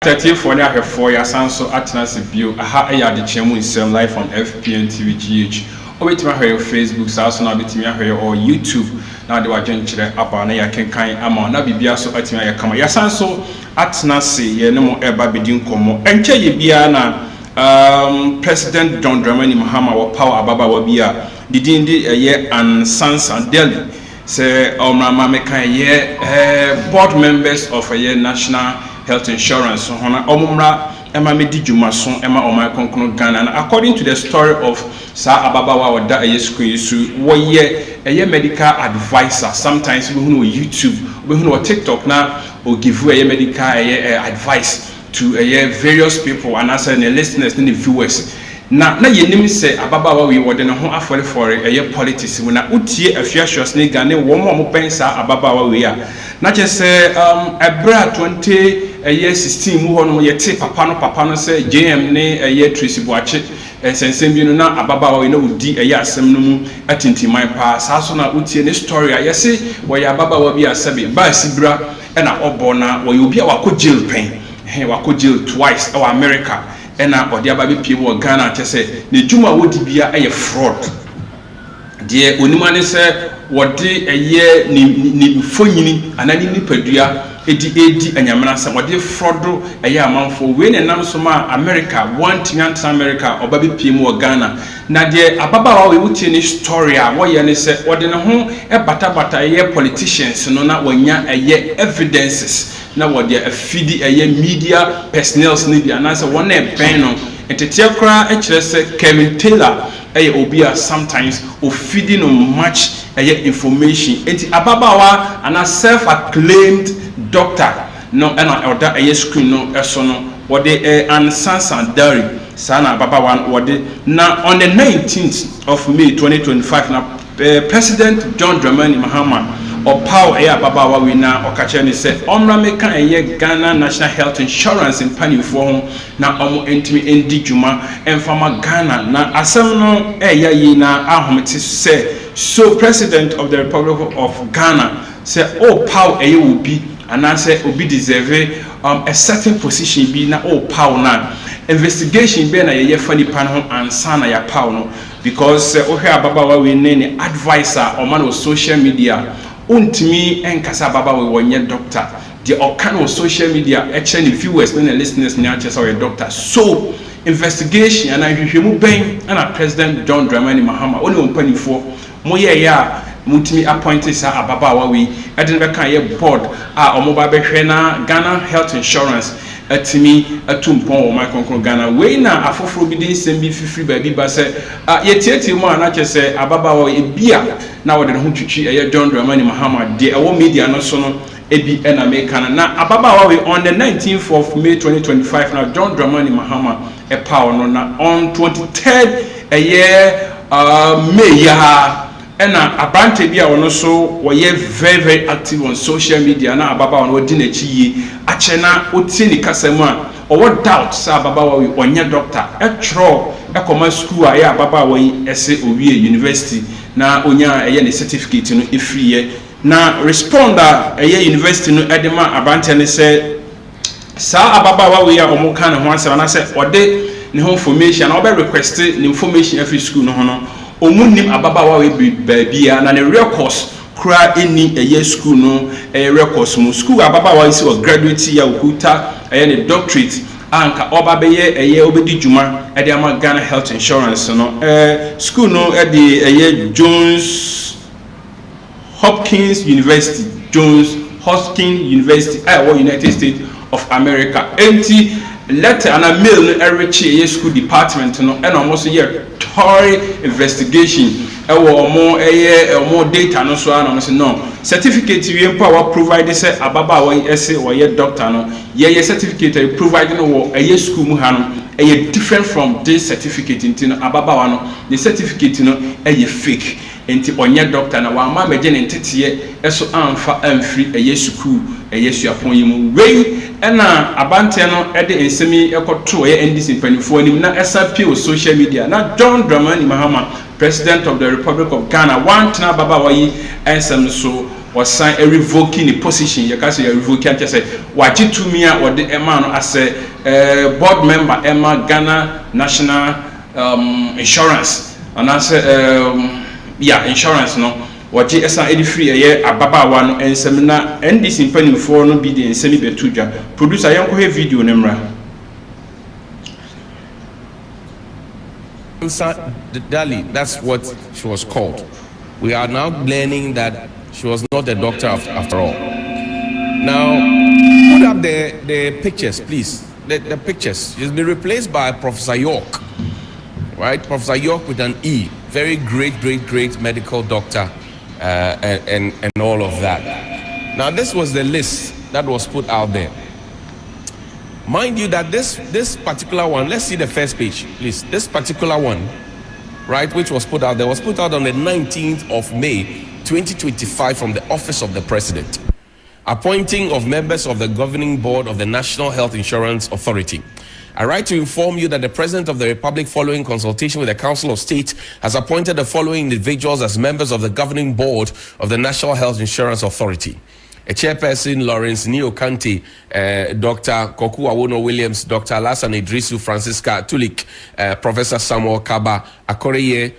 30 for the Afro Yasanso Atnas Bio, aha Adekye3 NSEM live on FPNTV GH. Wait my hair Facebook, so now between your hair or YouTube. Now they were gentle up on a can kind amount, na bibia so at my come. Yasanso Atnas, ye no more eba bidin como. And tell ye biana President John Dramani Mahama or Power Ababa Wabia, didn't a year and Sons and Delhi. Say, Mama Meka ye board members of a year national health insurance so hona omumra ema medi dwumaso ema omai konkon Ghana. And according to the story of Sa Ababawa oda screen so wo ye medical advisor. Sometimes we on YouTube, we on TikTok na or give you a medical advice to various people and as the listeners and the viewers. Na ye nim say Ababawa we wo de ne ho afore for politics we na utie afiasos ne Ghana wo mo pensa Ababawa we a na che say ebra 2016 mu ho no ye te papa no say JM ne Tracy Boache sensem bi no na Ababawa we na odi asem no mu atintiman pa sa so na utie ne story a ye say wo ye Ababawa bi asabe ba sibra e na obo na wo ye obi a wako jail pen wako jail twice our America ena odi aba be pie wo Ghana che say ne dwuma wodi bia fraud de onima ne say wodi ni fonyini anani ni padua edi anyamana say wodi fraud amanfo we ne nam so ma America want America oba be pie wo Ghana na de Ababawa we wutie ni story a wo ye ne say wodi ne ho bata politicians no na wanya evidences na wodi afidi media personnels ni bi anase won e pen no entetia kra kire se Kevin Taylor obia sometimes ofidi no much information enti Ababawa ana self acclaimed doctor no na oda screen no eso no wodi Ansansan Dairy sana Ababawa wodi na on the 19th of May 2025 na President John Dramani Mahama or Power Ababawa we na okacheni say omra meka Ghana National Health Insurance in pani for na omo entimi endi dwuma emfama Ghana na asem no yi na ahomete say so President of the Republic of Ghana say Power will be and I say obi deserve a certain position be na Power na investigation be na ye fani pan ho ansa na ya Power no because Ababawa we ne advisor or man of social media untimi enkasa Ababawa we wonye doctor the okano social media actually viewers and listeners na just our doctor so investigation and ahwehwemu ben and President John Dramani Mahama oni ompanifo moye ya mutimi appointed sa Ababawa we edin be kan ye board a omoba behwe na Ghana Health Insurance atimi atumpon o makonkon Ghana we na afoforo bi din sem bi fifiri ba bi ba se yetieti mu ana che se Ababawa e bia na wode ne ho twitwi John Dramani Mahama de ewo media no so no ebi na America na Ababawa we on the 19th of May 2025 na John Dramani Mahama Power no na on 23rd May ya ena abrante bia wono so woye very active on social media na Ababawa no di na chi ache na otie ni kasemu a owo doubt sa Ababawa we onye doctor tro ekoma school a Ababawa yi ese owie university na onya ne certificate no efriye na responder university no edema abrante ne se sa Ababawa we ya omo kan ho asem na se ode ne ho information na obe request ne information every school no ho no omunim Ababawa we babia na ne records kra eni school no records mu school Ababawa is a graduate ya ukuta ne doctorate anka oba beye obedi djuma de ama Ghana Health Insurance no school no de Johns Hopkins University United States of America enti letter and a mail no every school department no and almost a thorough investigation more data no so and no certificate we empower provide say Ababawa ese or ye doctor no ye certificate provide no school mu ha no different from this certificate into Ababawa no the certificate no fake enti onye doctor na wa ma meje ne ntete eso amfa amfiri school suapon yimu wei ena abante no de ensemi ekoto NDC panifo anim na SPO social media na John Dramani Mahama President of the Republic of Ghana want na Ababawa yi ensem so was sign a revoking the position. You can say a revoking. Just say what you to me or the Emma as a board member Emma Ghana National Insurance and I say yeah insurance no. What you say any free a year ababa one and seminar NDC penny for no be the semi betuja produce a young video nemra. Dali, that's what she was called. We are now learning that she was not a doctor after all. Now, put up the pictures, please. The pictures. She's been replaced by Professor York, right? Professor York with an E. Very great medical doctor and all of that. Now, this was the list that was put out there. Mind you that this particular one, let's see the first page, please. This particular one, right, which was put out there, was put out on the 19th of May, 2025 from the Office of the President. Appointing of members of the Governing Board of the National Health Insurance Authority. I write to inform you that the President of the Republic, following consultation with the Council of State, has appointed the following individuals as members of the Governing Board of the National Health Insurance Authority. A chairperson, Lawrence Neo Kante, Dr. Koku Awono Williams, Dr. Alasan Idrisu, Francisca Tulik, Professor Samuel Kaba Akoreye,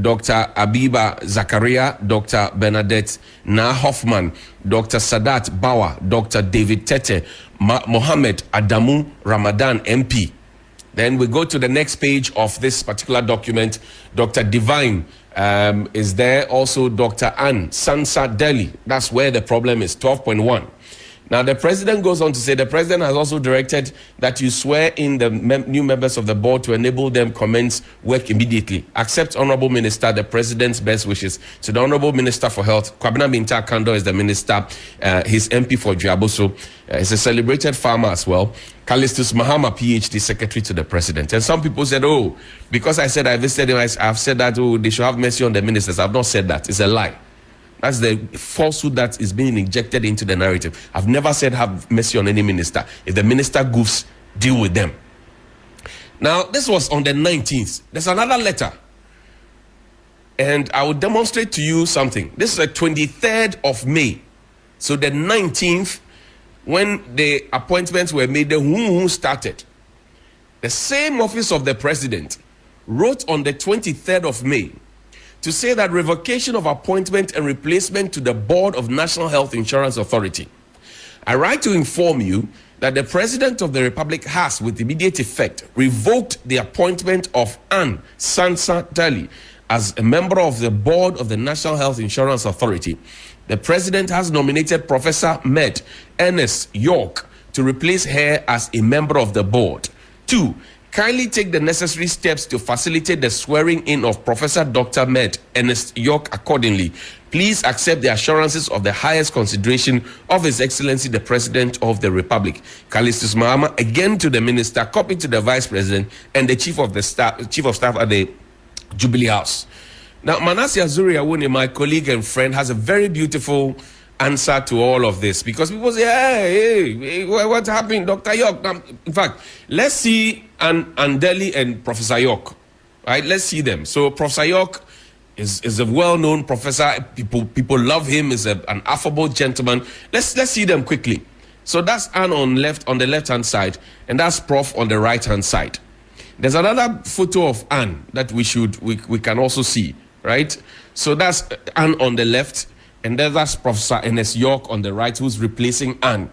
Dr. Abiba Zakaria, Dr. Bernadette Na Hoffman, Dr. Sadat Bawa, Dr. David Tete, Mohammed Adamu Ramadan MP. Then we go to the next page of this particular document. Dr. Divine is there. Also, Dr. Ann Sansa Delhi. That's where the problem is, 12.1. Now, the president goes on to say the president has also directed that you swear in the new members of the board to enable them commence work immediately. Accept, Honorable Minister, the president's best wishes. To the Honorable Minister for Health, Kwabena Binta Kando is the minister, his MP for Dwaboso. He's a celebrated farmer as well. Callistus Mahama, PhD, secretary to the president. And some people said, oh, because I said I visited him, I've said that, oh, they should have mercy on the ministers. I've not said that. It's a lie. That's the falsehood that is being injected into the narrative. I've never said have mercy on any minister. If the minister goofs, deal with them. Now, this was on the 19th. There's another letter. And I will demonstrate to you something. This is the 23rd of May. So the 19th, when the appointments were made, the who started. The same office of the president wrote on the 23rd of May to say that revocation of appointment and replacement to the Board of National Health Insurance Authority. I write to inform you that the President of the Republic has, with immediate effect, revoked the appointment of Ann Sansa Dali as a member of the Board of the National Health Insurance Authority. The President has nominated Professor Med Ernest York to replace her as a member of the board. 2. Kindly take the necessary steps to facilitate the swearing in of Professor Dr. Med Ernest York accordingly. Please accept the assurances of the highest consideration of His Excellency the President of the Republic. Callistus Mahama, again to the Minister, copy to the Vice President and the Chief of Staff at the Jubilee House. Now, Manasseh Azuri Awuni, my colleague and friend, has a very beautiful answer to all of this, because people say, hey, what happened, Dr. York? In fact, let's see Andeli and Professor York, right? Let's see them. So Professor York is a well-known professor. People love him. Is an affable gentleman. Let's see them quickly. So that's Anne on the left-hand side, and that's Prof on the right-hand side. There's another photo of Anne that we can also see, right? So that's Anne on the left. And then that's Professor Ernest York on the right, who's replacing Anne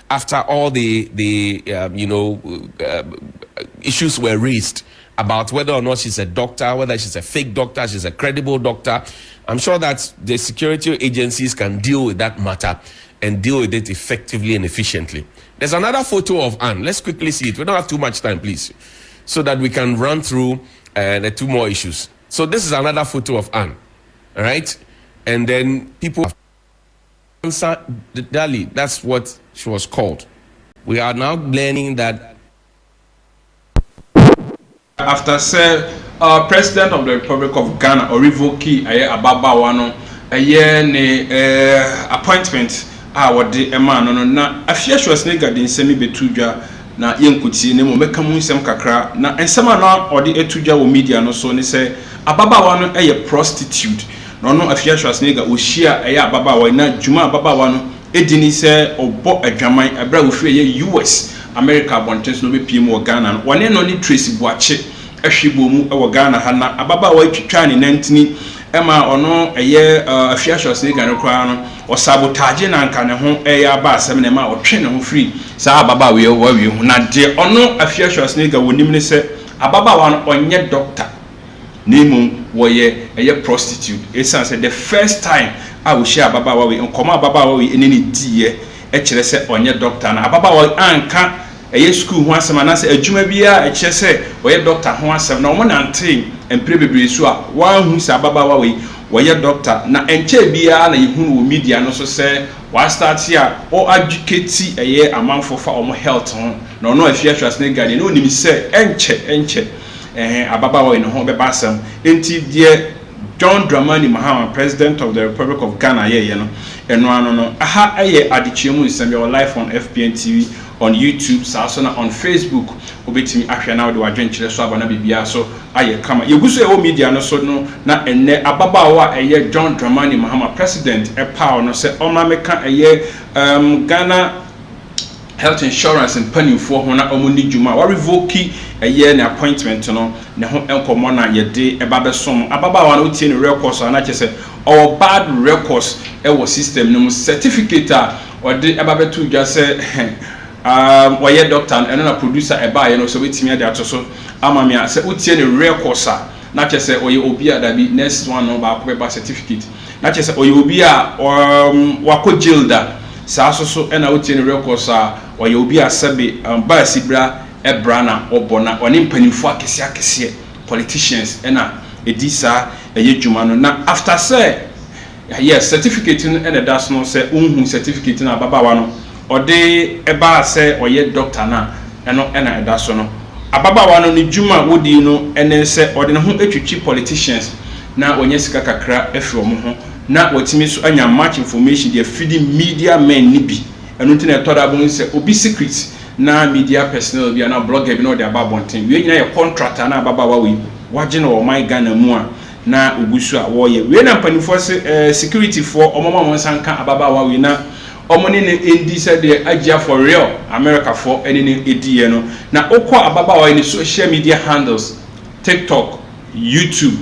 after all the issues were raised about whether or not she's a doctor, whether she's a fake doctor, she's a credible doctor. I'm sure that the security agencies can deal with that matter and deal with it effectively and efficiently. There's another photo of Anne. Let's quickly see it. We don't have too much time, please, so that we can run through the two more issues. So this is another photo of Anne, all right? And then people answer Dali, that's what she was called. We are now learning that after President of the Republic of Ghana Orivoki Ababawano appointment what the EMMANUEL na afia shwasne garden semi betudwa na yenkuti ne mo meka mu nsem kakra na ensema na odi etudwa wo media no so ne se Ababawano prostitute no no afia Schwarzenegger o shia eya ababaawa na dwuma ababaawa no edini se obo adwaman abra wo fie ye US America abontes no be piem wo Ghana no wone no ni Tracy Boache ahwebo mu e wo Ghana ha na ababaawa twitwa ne nantini ema ono eye afia Schwarzenegger no kra no o sabotage na nka ne ho eya ba asem na ma o twe ne ho free sa ababaawa ye wawie ho na de ono afia Schwarzenegger wonim ne se ababaawa no onye doctor nemu woye eye prostitute esan say the first time I will share ababaawa we nkoma ababaawa we ene ne die e kire se onye doctor na ababaawa anka eye school ho asem na se adwuma bia e kire se oye doctor ho asem na omo nante empre bebre so a wa hu se ababaawa we woye doctor na enche bia na yehunu wo media no so se wa start here o educate eye amanfo fa omo health ho na ono afia Schwarzenegger ne no nim se enche ababaawa no ho beba asem enti die John Dramani Mahama, President of the Republic of Ghana, no. Aha, Adekye3 your live on FPNTV, on YouTube, Sasona, on Facebook. Obetimi ahwe na de wadwen kire so abana bibia so aye kama. Yeguso e media no so no na enne ababaawa John Dramani Mahama, President power no se omameka Ghana health insurance and penny for hona omuni juma wa revoke ne appointment no ne ho enkomo na yede ebabe som ababaawa na otie ne records na che se our bad records e system no certificate a ode ebabe to dwa se waye doctor and na producer eba ye no so wetimi ade atoso amamia se otie ne records na che se oye obi adabi next one no ba ko be certificate na che se oye obi a wako jilda sa so na otie ne records oye obi asabe ba sibra ebrana obona oni mpanimfo akese politicians na edisa dwuma no na after say yes certificate no and that's no say unhu certificate na ababaawa no ode eba say oye doctor na eno na edaso no ababaawa no ni dwuma wodi no ene say ode ne ho etwitwi politicians na onye sika kakra efro mo ho na watimi so anya much information dey feeding media men ni bi eno nti na etoda bo say obi secret na media personnel bi na blogger bi no dey ababonten we nyina ye contractor na ababaawa we waje no my Ghana mu a na ogusu a wo ye we na mpanifo security for omoma mo sanka ababaawa we na omoni ne NDC de agia for real America for any ne ediye no na okwa ababaawa in social media handles TikTok, YouTube,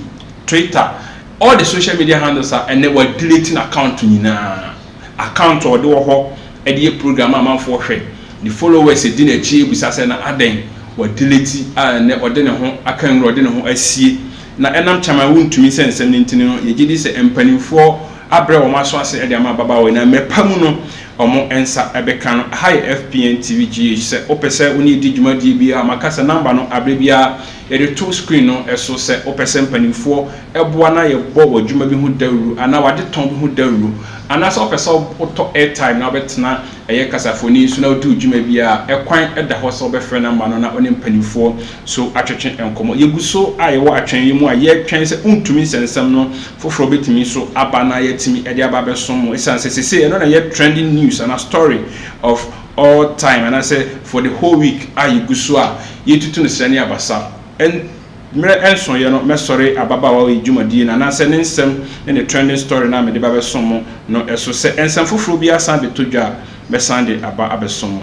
Twitter, all the social media handles are and they were deleting account nyina account or do ho e de program amanfo hwe the followers e din echi ebusase na aden were delete and ode ne ho akan ro de ne ho asie na enam chama wuntumi sensem ne ntini no ye gidi se empanimfo abre wo maso ase e de ama babaawa na mepamu no omo ensa ebeka no high FPNTV GH se opese oni di dwumadi bia makasa number no abre bia ye de two screen no eso se opese mpanimfo eboa na ye bo wo dwuma bi hu dawru ana wade ton bi hu dawru ana so opese auto airtime na betena eye kasafoni so na odi dwuma bia ekwan eda ho so obefre number no na oni mpanimfo so atwetwe enkomo yeguso aye wo atwen yi mu a ye twen se untumi sensem no foforo betimi so aba na ye timi ede aba besom esanse sese no na ye trending news and a story of all time and I say for the whole week yeguso a ye tutu no sene abasa and mere enso ye no me sorry ababaawa we dwumadi na na se ne nsem ne trending story na me de ba besom no eso se ensem foforo bi asan betodwa be sande aba abesom.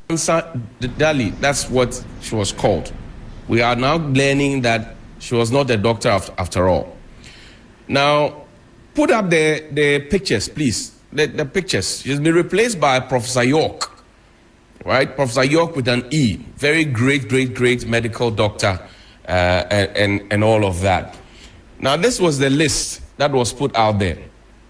Dali, that's what she was called. We are now learning that she was not a doctor after all. Now, put up the pictures, please. The pictures. She's been replaced by Professor York, right? Professor York with an E. Very great medical doctor and all of that. Now, this was the list that was put out there.